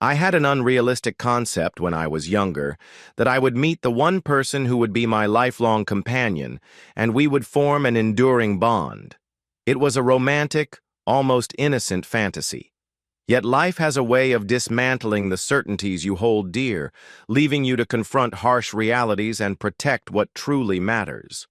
I had an unrealistic concept when I was younger that I would meet the one person who would be my lifelong companion, and we would form an enduring bond. It was a romantic, almost innocent fantasy. Yet life has a way of dismantling the certainties you hold dear, leaving you to confront harsh realities and protect what truly matters.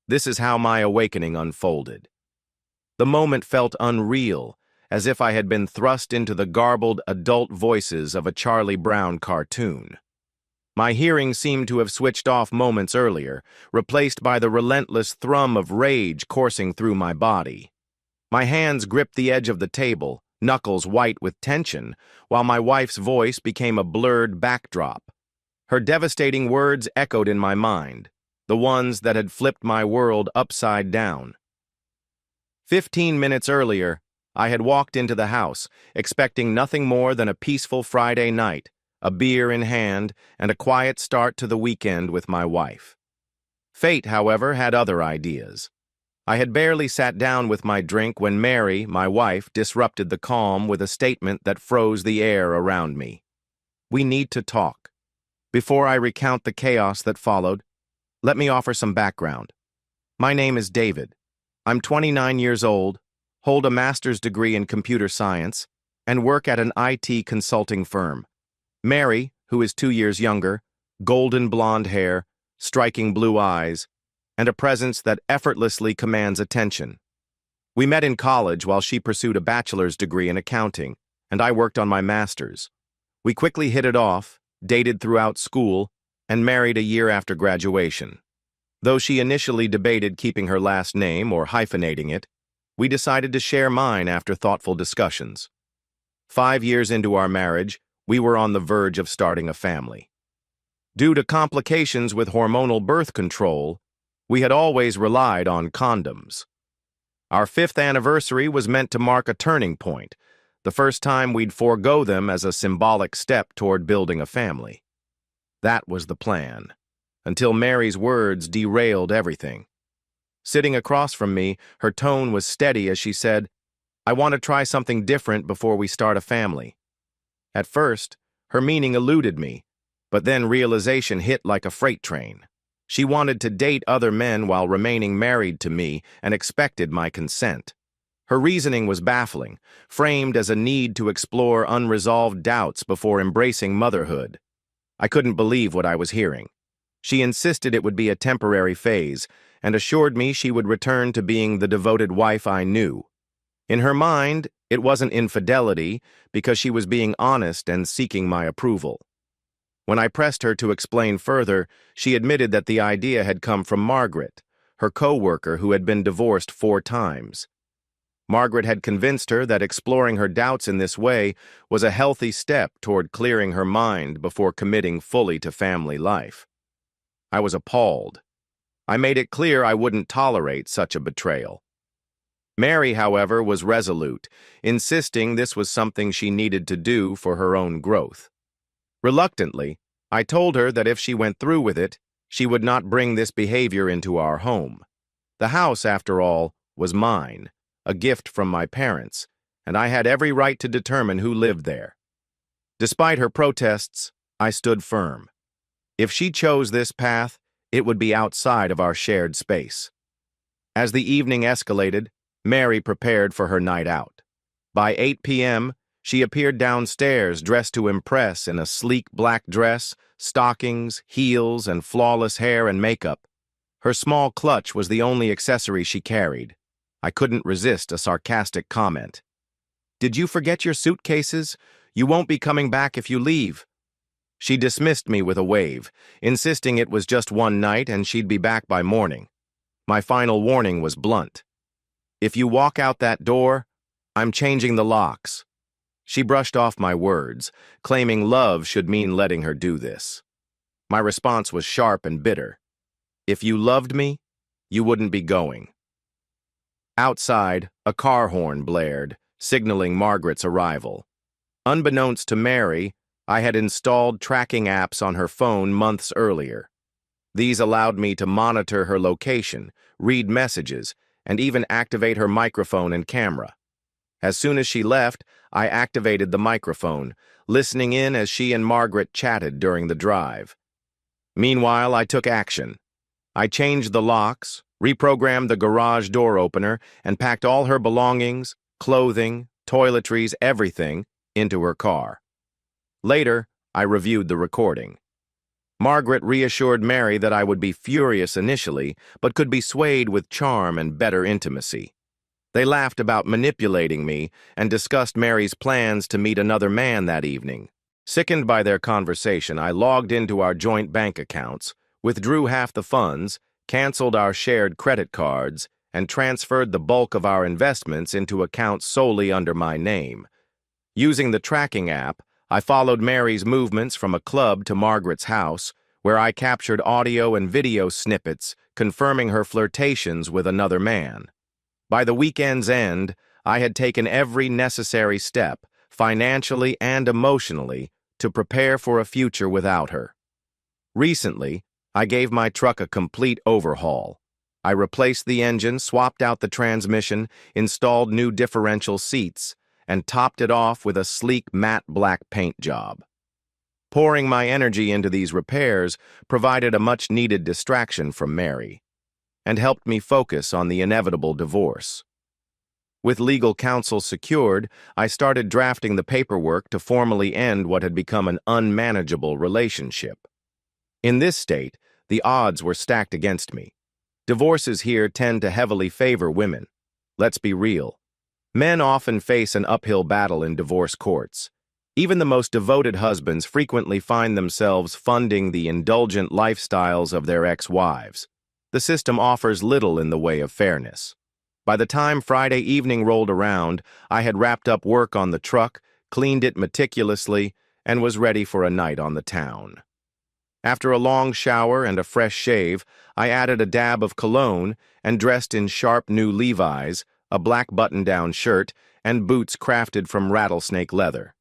This is how my awakening unfolded. The moment felt unreal, as if I had been thrust into the garbled adult voices of a Charlie Brown cartoon. My hearing seemed to have switched off moments earlier, replaced by the relentless thrum of rage coursing through my body. My hands gripped the edge of the table, knuckles white with tension, while my wife's voice became a blurred backdrop. Her devastating words echoed in my mind, the ones that had flipped my world upside down. 15 minutes earlier, I had walked into the house, expecting nothing more than a peaceful Friday night, a beer in hand, and a quiet start to the weekend with my wife. Fate, however, had other ideas. I had barely sat down with my drink when Mary, my wife, disrupted the calm with a statement that froze the air around me. "We need to talk." Before I recount the chaos that followed, let me offer some background. My name is David. I'm 29 years old, hold a master's degree in computer science, and work at an IT consulting firm. Mary, who is 2 years younger, golden blonde hair, striking blue eyes, and a presence that effortlessly commands attention. We met in college while she pursued a bachelor's degree in accounting, and I worked on my master's. We quickly hit it off, dated throughout school, and married a year after graduation. Though she initially debated keeping her last name or hyphenating it, we decided to share mine after thoughtful discussions. 5 years into our marriage, we were on the verge of starting a family. Due to complications with hormonal birth control, we had always relied on condoms. Our 5th anniversary was meant to mark a turning point, the first time we'd forego them as a symbolic step toward building a family. That was the plan, until Mary's words derailed everything. Sitting across from me, her tone was steady as she said, "I want to try something different before we start a family." At first, her meaning eluded me, but then realization hit like a freight train. She wanted to date other men while remaining married to me and expected my consent. Her reasoning was baffling, framed as a need to explore unresolved doubts before embracing motherhood. I couldn't believe what I was hearing. She insisted it would be a temporary phase and assured me she would return to being the devoted wife I knew. In her mind, it wasn't infidelity because she was being honest and seeking my approval. When I pressed her to explain further, she admitted that the idea had come from Margaret, her co-worker who had been divorced 4 times. Margaret had convinced her that exploring her doubts in this way was a healthy step toward clearing her mind before committing fully to family life. I was appalled. I made it clear I wouldn't tolerate such a betrayal. Mary, however, was resolute, insisting this was something she needed to do for her own growth. Reluctantly, I told her that if she went through with it, she would not bring this behavior into our home. The house, after all, was mine, a gift from my parents, and I had every right to determine who lived there. Despite her protests, I stood firm. If she chose this path, it would be outside of our shared space. As the evening escalated, Mary prepared for her night out. By 8 p.m., she appeared downstairs dressed to impress in a sleek black dress, stockings, heels, and flawless hair and makeup. Her small clutch was the only accessory she carried. I couldn't resist a sarcastic comment. "Did you forget your suitcases? You won't be coming back if you leave." She dismissed me with a wave, insisting it was just one night and she'd be back by morning. My final warning was blunt. "If you walk out that door, I'm changing the locks." She brushed off my words, claiming love should mean letting her do this. My response was sharp and bitter. "If you loved me, you wouldn't be going." Outside, a car horn blared, signaling Margaret's arrival. Unbeknownst to Mary, I had installed tracking apps on her phone months earlier. These allowed me to monitor her location, read messages, and even activate her microphone and camera. As soon as she left, I activated the microphone, listening in as she and Margaret chatted during the drive. Meanwhile, I took action. I changed the locks, reprogrammed the garage door opener, and packed all her belongings, clothing, toiletries, everything, into her car. Later, I reviewed the recording. Margaret reassured Mary that I would be furious initially, but could be swayed with charm and better intimacy. They laughed about manipulating me and discussed Mary's plans to meet another man that evening. Sickened by their conversation, I logged into our joint bank accounts, withdrew half the funds, canceled our shared credit cards, and transferred the bulk of our investments into accounts solely under my name. Using the tracking app, I followed Mary's movements from a club to Margaret's house, where I captured audio and video snippets confirming her flirtations with another man. By the weekend's end, I had taken every necessary step, financially and emotionally, to prepare for a future without her. Recently, I gave my truck a complete overhaul. I replaced the engine, swapped out the transmission, installed new differential seats, and topped it off with a sleek matte black paint job. Pouring my energy into these repairs provided a much-needed distraction from Mary, and helped me focus on the inevitable divorce. With legal counsel secured, I started drafting the paperwork to formally end what had become an unmanageable relationship. In this state, the odds were stacked against me. Divorces here tend to heavily favor women. Let's be real. Men often face an uphill battle in divorce courts. Even the most devoted husbands frequently find themselves funding the indulgent lifestyles of their ex-wives. The system offers little in the way of fairness. By the time Friday evening rolled around, I had wrapped up work on the truck, cleaned it meticulously, and was ready for a night on the town. After a long shower and a fresh shave, I added a dab of cologne and dressed in sharp new Levi's, a black button-down shirt, and boots crafted from rattlesnake leather.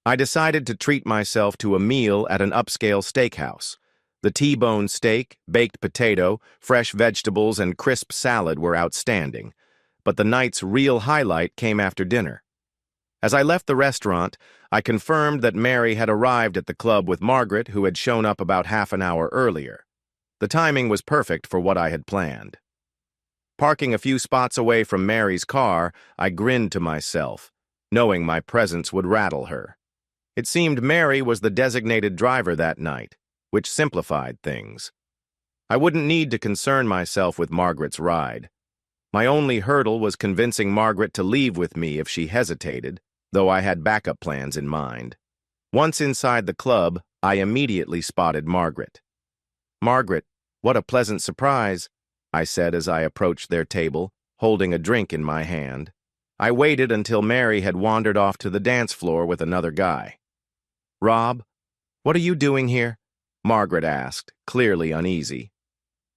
I decided to treat myself to a meal at an upscale steakhouse. The T-bone steak, baked potato, fresh vegetables, and crisp salad were outstanding, but the night's real highlight came after dinner. As I left the restaurant, I confirmed that Mary had arrived at the club with Margaret, who had shown up about half an hour earlier. The timing was perfect for what I had planned. Parking a few spots away from Mary's car, I grinned to myself, knowing my presence would rattle her. It seemed Mary was the designated driver that night, which simplified things. I wouldn't need to concern myself with Margaret's ride. My only hurdle was convincing Margaret to leave with me if she hesitated, though I had backup plans in mind. Once inside the club, I immediately spotted Margaret. "Margaret, what a pleasant surprise," I said as I approached their table, holding a drink in my hand. I waited until Mary had wandered off to the dance floor with another guy. "Rob, what are you doing here?" Margaret asked, clearly uneasy.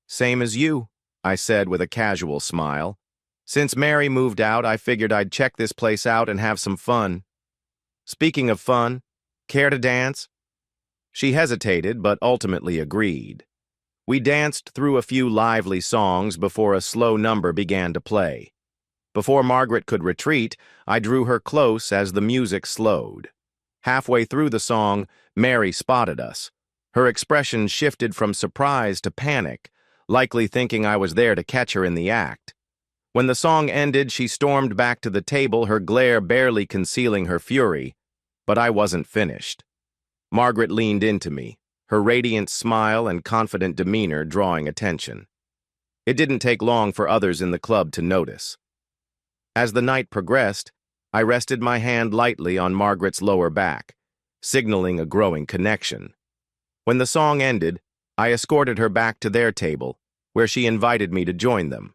"Same as you," I said with a casual smile. "Since Mary moved out, I figured I'd check this place out and have some fun." "Speaking of fun, care to dance?" She hesitated, but ultimately agreed. We danced through a few lively songs before a slow number began to play. Before Margaret could retreat, I drew her close as the music slowed. Halfway through the song, Mary spotted us. Her expression shifted from surprise to panic, likely thinking I was there to catch her in the act. When the song ended, she stormed back to the table, her glare barely concealing her fury. But I wasn't finished. Margaret leaned into me, her radiant smile and confident demeanor drawing attention. It didn't take long for others in the club to notice. As the night progressed, I rested my hand lightly on Margaret's lower back, signaling a growing connection. When the song ended, I escorted her back to their table, where she invited me to join them.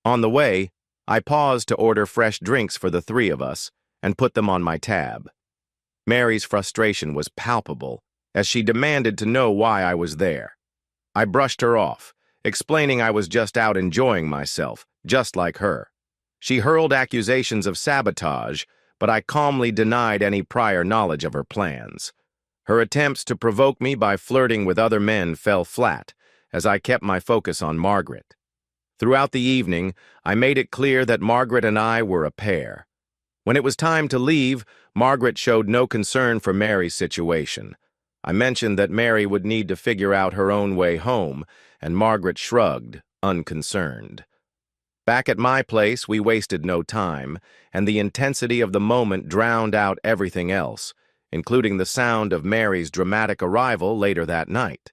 On the way, I paused to order fresh drinks for the three of us and put them on my tab. Mary's frustration was palpable, as she demanded to know why I was there. I brushed her off, explaining I was just out enjoying myself, just like her. She hurled accusations of sabotage, but I calmly denied any prior knowledge of her plans. Her attempts to provoke me by flirting with other men fell flat, as I kept my focus on Margaret. Throughout the evening, I made it clear that Margaret and I were a pair. When it was time to leave, Margaret showed no concern for Mary's situation. I mentioned that Mary would need to figure out her own way home, and Margaret shrugged, unconcerned. Back at my place, we wasted no time, and the intensity of the moment drowned out everything else, including the sound of Mary's dramatic arrival later that night.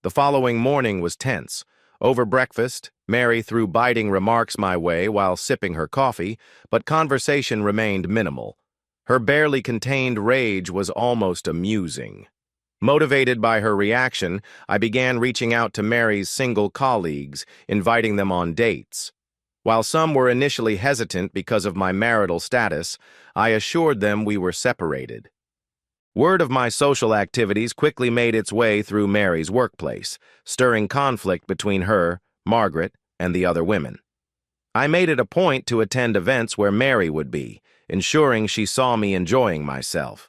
The following morning was tense. Over breakfast, Mary threw biting remarks my way while sipping her coffee, but conversation remained minimal. Her barely contained rage was almost amusing. Motivated by her reaction, I began reaching out to Mary's single colleagues, inviting them on dates. While some were initially hesitant because of my marital status, I assured them we were separated. Word of my social activities quickly made its way through Mary's workplace, stirring conflict between her, Margaret, and the other women. I made it a point to attend events where Mary would be, ensuring she saw me enjoying myself.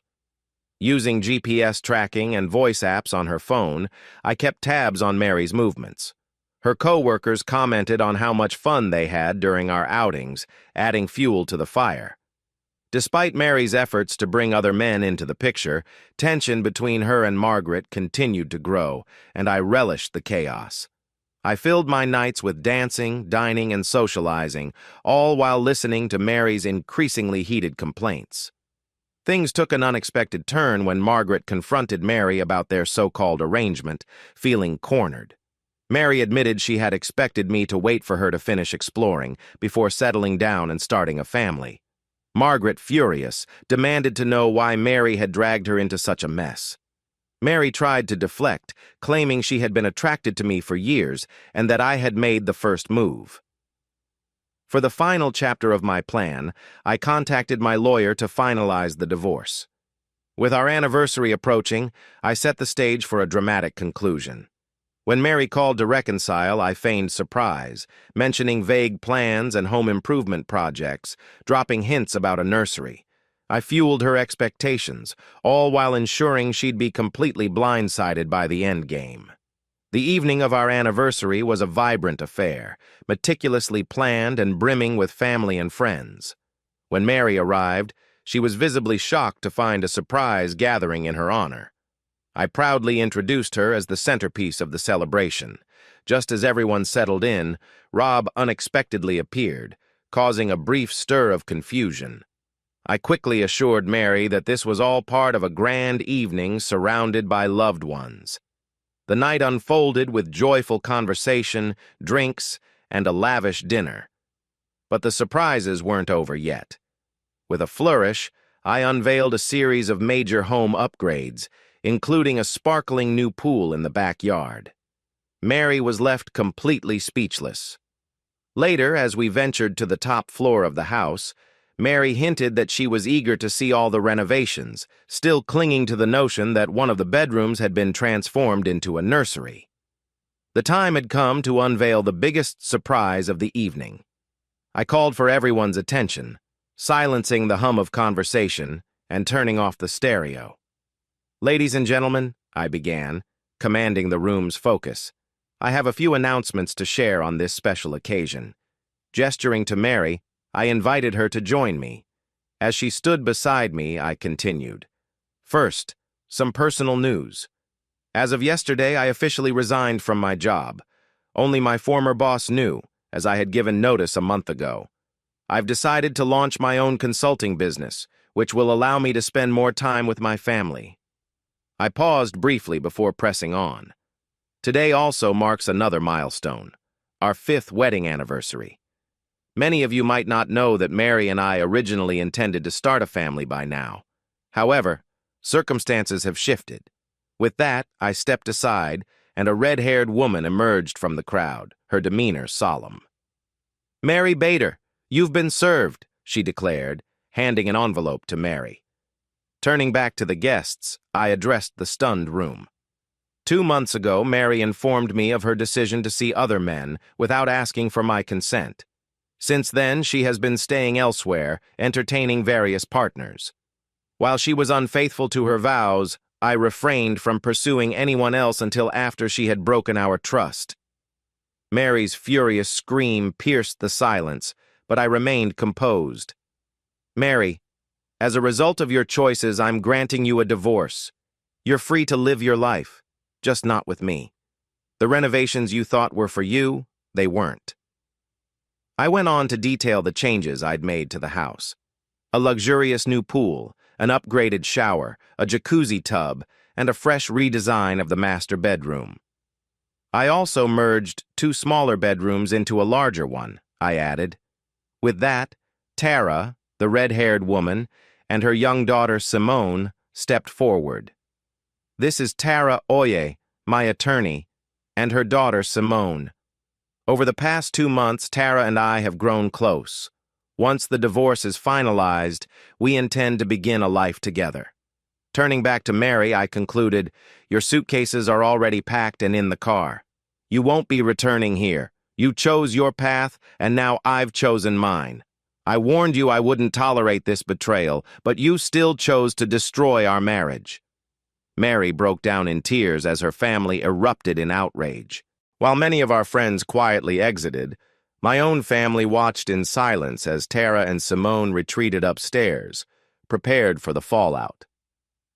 Using GPS tracking and voice apps on her phone, I kept tabs on Mary's movements. Her co-workers commented on how much fun they had during our outings, adding fuel to the fire. Despite Mary's efforts to bring other men into the picture, tension between her and Margaret continued to grow, and I relished the chaos. I filled my nights with dancing, dining, and socializing, all while listening to Mary's increasingly heated complaints. Things took an unexpected turn when Margaret confronted Mary about their so-called arrangement, feeling cornered. Mary admitted she had expected me to wait for her to finish exploring before settling down and starting a family. Margaret, furious, demanded to know why Mary had dragged her into such a mess. Mary tried to deflect, claiming she had been attracted to me for years and that I had made the first move. For the final chapter of my plan, I contacted my lawyer to finalize the divorce. With our anniversary approaching, I set the stage for a dramatic conclusion. When Mary called to reconcile, I feigned surprise, mentioning vague plans and home improvement projects, dropping hints about a nursery. I fueled her expectations, all while ensuring she'd be completely blindsided by the endgame. The evening of our anniversary was a vibrant affair, meticulously planned and brimming with family and friends. When Mary arrived, she was visibly shocked to find a surprise gathering in her honor. I proudly introduced her as the centerpiece of the celebration. Just as everyone settled in, Rob unexpectedly appeared, causing a brief stir of confusion. I quickly assured Mary that this was all part of a grand evening surrounded by loved ones. The night unfolded with joyful conversation, drinks, and a lavish dinner. But the surprises weren't over yet. With a flourish, I unveiled a series of major home upgrades, including a sparkling new pool in the backyard. Mary was left completely speechless. Later, as we ventured to the top floor of the house, Mary hinted that she was eager to see all the renovations, still clinging to the notion that one of the bedrooms had been transformed into a nursery. The time had come to unveil the biggest surprise of the evening. I called for everyone's attention, silencing the hum of conversation and turning off the stereo. "Ladies and gentlemen," I began, commanding the room's focus, "I have a few announcements to share on this special occasion." Gesturing to Mary, I invited her to join me. As she stood beside me, I continued. "First, some personal news. As of yesterday, I officially resigned from my job. Only my former boss knew, as I had given notice a month ago. I've decided to launch my own consulting business, which will allow me to spend more time with my family." I paused briefly before pressing on. Today also marks another milestone, our 5th wedding anniversary. Many of you might not know that Mary and I originally intended to start a family by now. However, circumstances have shifted. With that, I stepped aside, and a red-haired woman emerged from the crowd, her demeanor solemn. "Mary Bader, you've been served," she declared, handing an envelope to Mary. Turning back to the guests, I addressed the stunned room. 2 months ago, Mary informed me of her decision to see other men without asking for my consent. Since then, she has been staying elsewhere, entertaining various partners. While she was unfaithful to her vows, I refrained from pursuing anyone else until after she had broken our trust. Mary's furious scream pierced the silence, but I remained composed. Mary, as a result of your choices, I'm granting you a divorce. You're free to live your life, just not with me. The renovations you thought were for you, they weren't. I went on to detail the changes I'd made to the house. A luxurious new pool, an upgraded shower, a jacuzzi tub, and a fresh redesign of the master bedroom. I also merged 2 smaller bedrooms into a larger one, I added. With that, Tara, the red-haired woman, and her young daughter Simone stepped forward. This is Tara Oye, my attorney, and her daughter Simone. Over the past 2 months, Tara and I have grown close. Once the divorce is finalized, we intend to begin a life together. Turning back to Mary, I concluded, your suitcases are already packed and in the car. You won't be returning here. You chose your path, and now I've chosen mine. I warned you I wouldn't tolerate this betrayal, but you still chose to destroy our marriage. Mary broke down in tears as her family erupted in outrage. While many of our friends quietly exited, my own family watched in silence as Tara and Simone retreated upstairs, prepared for the fallout.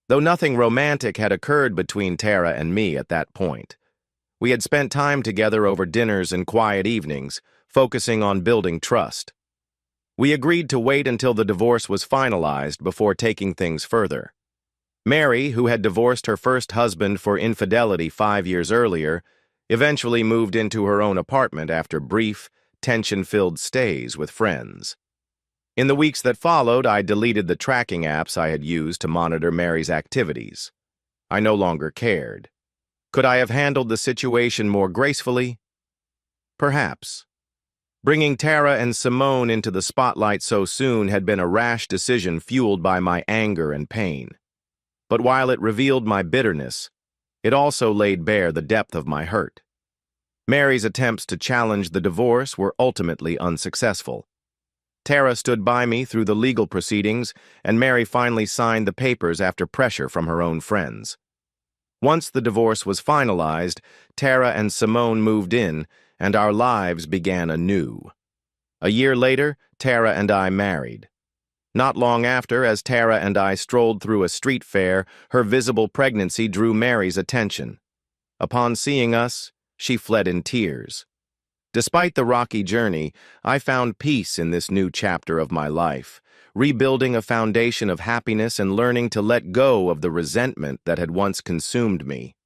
Though nothing romantic had occurred between Tara and me at that point, we had spent time together over dinners and quiet evenings, focusing on building trust. We agreed to wait until the divorce was finalized before taking things further. Mary, who had divorced her first husband for infidelity 5 years earlier, eventually moved into her own apartment after brief, tension-filled stays with friends. In the weeks that followed, I deleted the tracking apps I had used to monitor Mary's activities. I no longer cared. Could I have handled the situation more gracefully? Perhaps. Bringing Tara and Simone into the spotlight so soon had been a rash decision fueled by my anger and pain. But while it revealed my bitterness, it also laid bare the depth of my hurt. Mary's attempts to challenge the divorce were ultimately unsuccessful. Tara stood by me through the legal proceedings, and Mary finally signed the papers after pressure from her own friends. Once the divorce was finalized, Tara and Simone moved in, and our lives began anew. A year later, Tara and I married. Not long after, as Tara and I strolled through a street fair, her visible pregnancy drew Mary's attention. Upon seeing us, she fled in tears. Despite the rocky journey, I found peace in this new chapter of my life, rebuilding a foundation of happiness and learning to let go of the resentment that had once consumed me.